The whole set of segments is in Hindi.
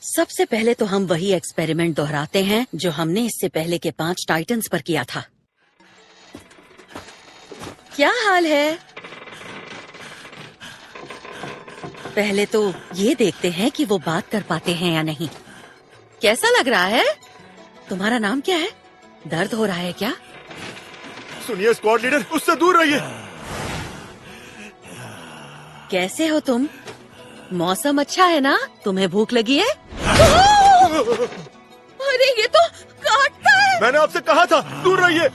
सबसे पहले तो हम वही एक्सपेरिमेंट दोहराते हैं जो हमने इससे पहले के 5 टाइटन्स पर किया था। क्या हाल है? पहले तो ये देखते हैं कि वो बात कर पाते हैं या नहीं। कैसा लग रहा है? तुम्हारा नाम क्या है? दर्द हो रहा है क्या? सुनिए स्क्वाड लीडर, उससे दूर रहिए। कैसे हो तुम? मौसम अच्छा है ना? तुम्हें भूख लगी है? अरे ये तो काटता है। मैंने आपसे कहा था दूर रहिए।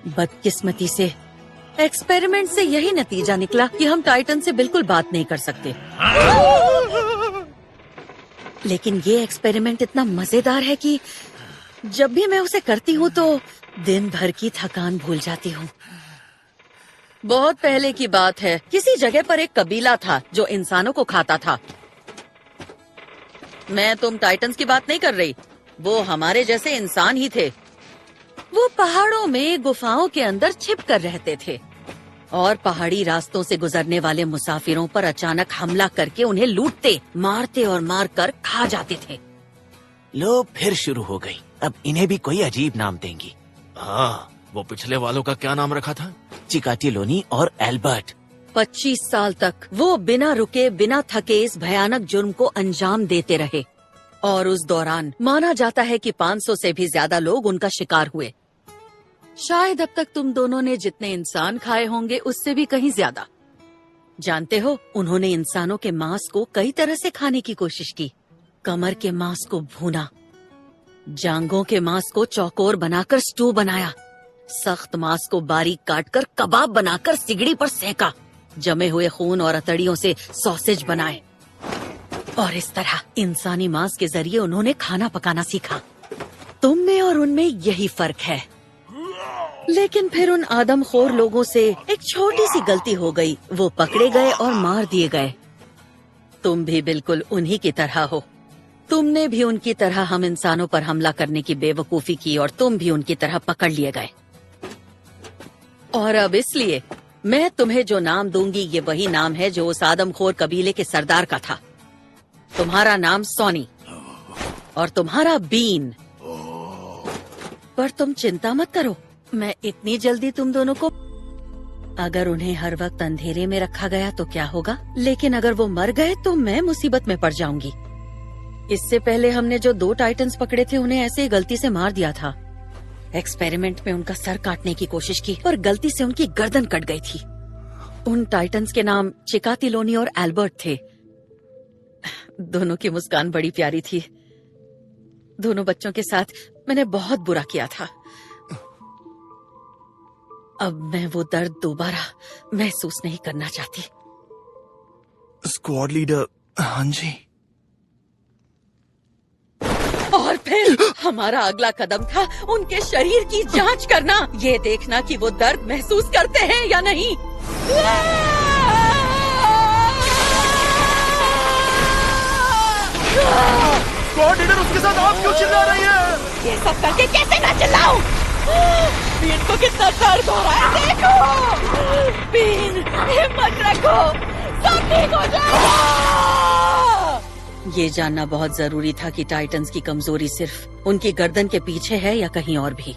बदकिस्मती से एक्सपेरिमेंट से यही नतीजा निकला कि हम टाइटन से बिल्कुल बात नहीं कर सकते। लेकिन ये एक्सपेरिमेंट इतना मजेदार है कि जब भी मैं उसे करती हूँ तो दिन भर की थकान भूल जाती हूँ। बहुत पहले की बात है, किसी जगह पर एक कबीला था जो इंसानों को खाता था। मैं तुम टाइटन्स की बात नहीं कर रही, वो हमारे जैसे इंसान ही थे। वो पहाड़ों में गुफाओं के अंदर छिप कर रहते थे और पहाड़ी रास्तों से गुजरने वाले मुसाफिरों पर अचानक हमला करके उन्हें लूटते, मारते और मार कर खा जाते थे। लो फिर शुरू हो गई। अब इन्हें भी कोई अजीब नाम देंगी। हाँ, वो पिछले वालों का क्या नाम रखा था? चिकाटिलोनी और एल्बर्ट। 25 साल तक वो बिना रुके बिना थके इस भयानक जुर्म को अंजाम देते रहे और उस दौरान माना जाता है कि 500 से भी ज्यादा लोग उनका शिकार हुए। शायद अब तक तुम दोनों ने जितने इंसान खाए होंगे उससे भी कहीं ज्यादा। जानते हो, उन्होंने इंसानों के मांस को कई तरह से खाने की कोशिश की। कमर के मांस को भूना, जांघों के मांस को चौकोर बनाकर स्टू बनाया, सख्त मांस को बारीक काटकर कबाब बनाकर सिगड़ी पर सेका, जमे हुए खून और अतड़ियों से सॉसेज बनाए और इस तरह इंसानी मांस के जरिए उन्होंने खाना पकाना सीखा। तुम में और उनमें यही फर्क है। लेकिन फिर उन आदमखोर लोगों से एक छोटी सी गलती हो गई। वो पकड़े गए और मार दिए गए। तुम भी बिल्कुल उन्हीं की तरह हो। तुमने भी उनकी तरह हम इंसानों पर हमला करने की बेवकूफी की और तुम भी उनकी तरह पकड़ लिए गए। और अब इसलिए मैं तुम्हें जो नाम दूंगी ये वही नाम है जो उस आदमखोर कबीले के सरदार का था। तुम्हारा नाम सोनी और तुम्हारा बीन। पर तुम चिंता मत करो, मैं इतनी जल्दी तुम दोनों को। अगर उन्हें हर वक्त अंधेरे में रखा गया तो क्या होगा, लेकिन अगर वो मर गए तो मैं मुसीबत में पड़ जाऊंगी। इससे पहले हमने जो 2 टाइटन्स पकड़े थे उन्हें ऐसे ही गलती से मार दिया था। एक्सपेरिमेंट में उनका सर काटने की कोशिश की और गलती से उनकी गर्दन कट गई थी। उन टाइटन्स के नाम चिकातिलोनी और एल्बर्ट थे। दोनों की मुस्कान बड़ी प्यारी थी। दोनों बच्चों के साथ मैंने बहुत बुरा किया था। अब मैं वो दर्द दोबारा महसूस नहीं करना चाहती। स्क्वाड लीडर, हाँ जी। और फिर हमारा अगला कदम था उनके शरीर की जांच करना, ये देखना कि वो दर्द महसूस करते हैं या नहीं। स्क्वाड लीडर, उसके साथ आप क्यों चिल्ला रही हैं? ये सब करके कैसे ना चिल्लाऊं? बीन को कितना दर्द हो रहा है देखो। बीन, हिम्मत रखो, सब ठीक हो जाएगा। ये जानना बहुत जरूरी था कि टाइटन्स की कमजोरी सिर्फ उनकी गर्दन के पीछे है या कहीं और भी।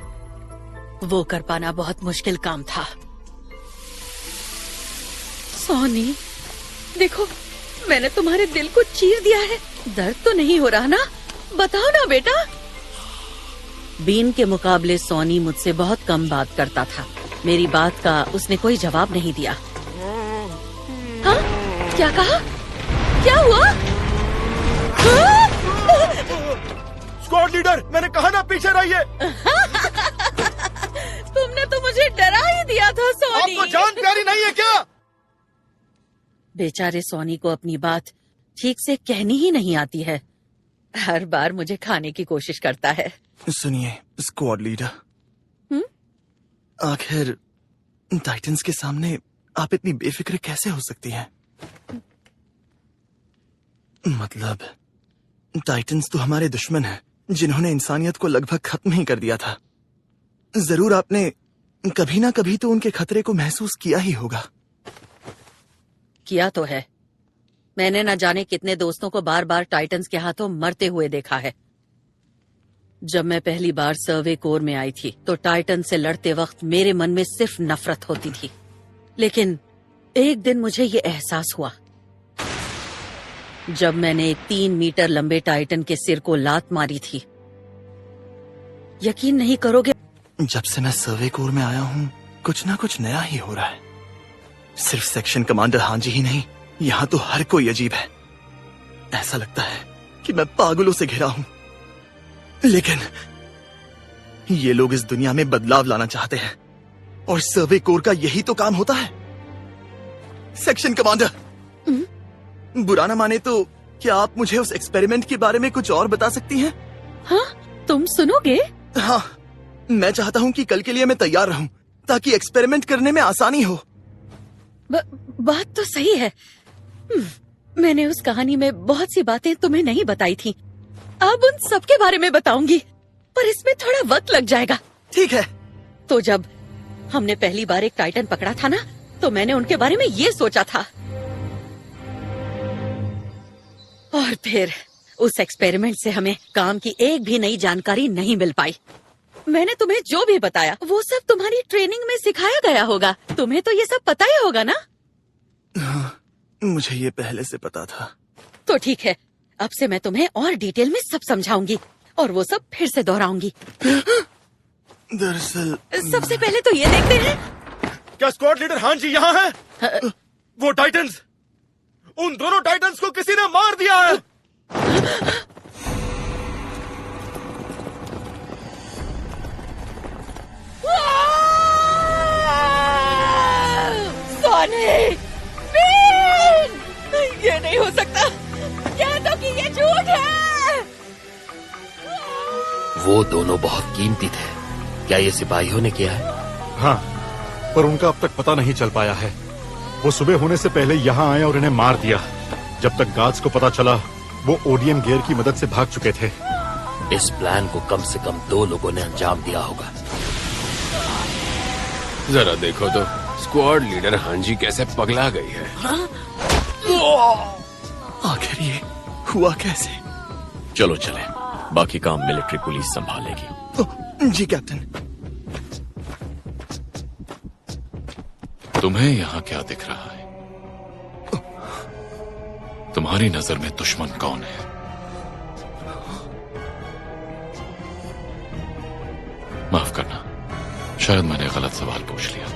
वो कर पाना बहुत मुश्किल काम था। सोनी, देखो, मैंने तुम्हारे दिल को चीर दिया है। दर्द तो नहीं हो रहा ना? बताओ ना बेटा। बीन के मुकाबले सोनी मुझसे बहुत कम बात करता था। मेरी बात का उसने कोई जवाब नहीं दिया। हाँ? क्या कहा? क्या हुआ? स्क्वाड लीडर, मैंने कहा ना पीछे रहिए। तुमने तो मुझे डरा ही दिया था सोनी। आपको जान प्यारी नहीं है क्या? बेचारे सोनी को अपनी बात ठीक से कहनी ही नहीं आती है। हर बार मुझे खाने की कोशिश करता है। सुनिए स्क्वाड लीडर, आखिर टाइटन्स के सामने आप इतनी बेफिक्र कैसे हो सकती हैं? मतलब टाइटन्स तो हमारे दुश्मन हैं, जिन्होंने इंसानियत को लगभग खत्म ही कर दिया था। जरूर आपने कभी ना कभी तो उनके खतरे को महसूस किया ही होगा। किया तो है, मैंने न जाने कितने दोस्तों को बार बार टाइटन्स के हाथों मरते हुए देखा है। जब मैं पहली बार सर्वे कोर में आई थी तो टाइटन से लड़ते वक्त मेरे मन में सिर्फ नफरत होती थी, लेकिन एक दिन मुझे ये एहसास हुआ जब मैंने एक 3 मीटर लंबे टाइटन के सिर को लात मारी थी। यकीन नहीं करोगे, जब से मैं सर्वे कोर में आया हूँ कुछ ना कुछ नया ही हो रहा है। सिर्फ सेक्शन कमांडर हांजी ही नहीं, यहाँ तो हर कोई अजीब है। ऐसा लगता है कि मैं पागलों से घिरा हूँ। लेकिन ये लोग इस दुनिया में बदलाव लाना चाहते हैं और सर्वे कोर का यही तो काम होता है। सेक्शन कमांडर, बुरा ना माने तो क्या आप मुझे उस एक्सपेरिमेंट के बारे में कुछ और बता सकती हैं? हाँ, तुम सुनोगे? हाँ, मैं चाहता हूँ कि कल के लिए मैं तैयार रहूँ ताकि एक्सपेरिमेंट करने में आसानी हो। बात तो सही है। मैंने उस कहानी में बहुत सी बातें तुम्हें नहीं बताई थी। अब उन सब के बारे में बताऊंगी, पर इसमें थोड़ा वक्त लग जाएगा। ठीक है। तो जब हमने पहली बार एक टाइटन पकड़ा था ना, तो मैंने उनके बारे में ये सोचा था, और फिर उस एक्सपेरिमेंट से हमें काम की एक भी नई जानकारी नहीं मिल पाई। मैंने तुम्हें जो भी बताया वो सब तुम्हारी ट्रेनिंग में सिखाया गया होगा। तुम्हें तो ये सब पता ही होगा ना? हाँ, मुझे ये पहले से पता था। तो ठीक है, अब से मैं तुम्हें और डिटेल में सब समझाऊंगी और वो सब फिर से दोहराऊंगी। दरअसल सबसे पहले तो ये देखते हैं। क्या स्क्वाड लीडर हांजी यहाँ है? वो टाइटन्स, उन दोनों टाइटन्स को किसी ने मार दिया है। सोनी! बीन! ये नहीं हो सकता। कह दो कि ये झूठ है। वो दोनों बहुत कीमती थे। क्या ये सिपाहियों ने किया है? हाँ, पर उनका अब तक पता नहीं चल पाया है। वो सुबह होने से पहले यहाँ आए और इन्हें मार दिया। जब तक गार्ड्स को पता चला वो ओडीएम गियर की मदद से भाग चुके थे। इस प्लान को कम से कम 2 लोगों ने अंजाम दिया होगा। जरा देखो तो स्क्वाड लीडर हांजी कैसे पगला गई है। आखिर ये हुआ कैसे? चलो चले, बाकी काम मिलिट्री पुलिस संभालेगी। जी कैप्टन। तुम्हें यहाँ क्या दिख रहा है? तुम्हारी नजर में दुश्मन कौन है? माफ करना, शायद मैंने गलत सवाल पूछ लिया।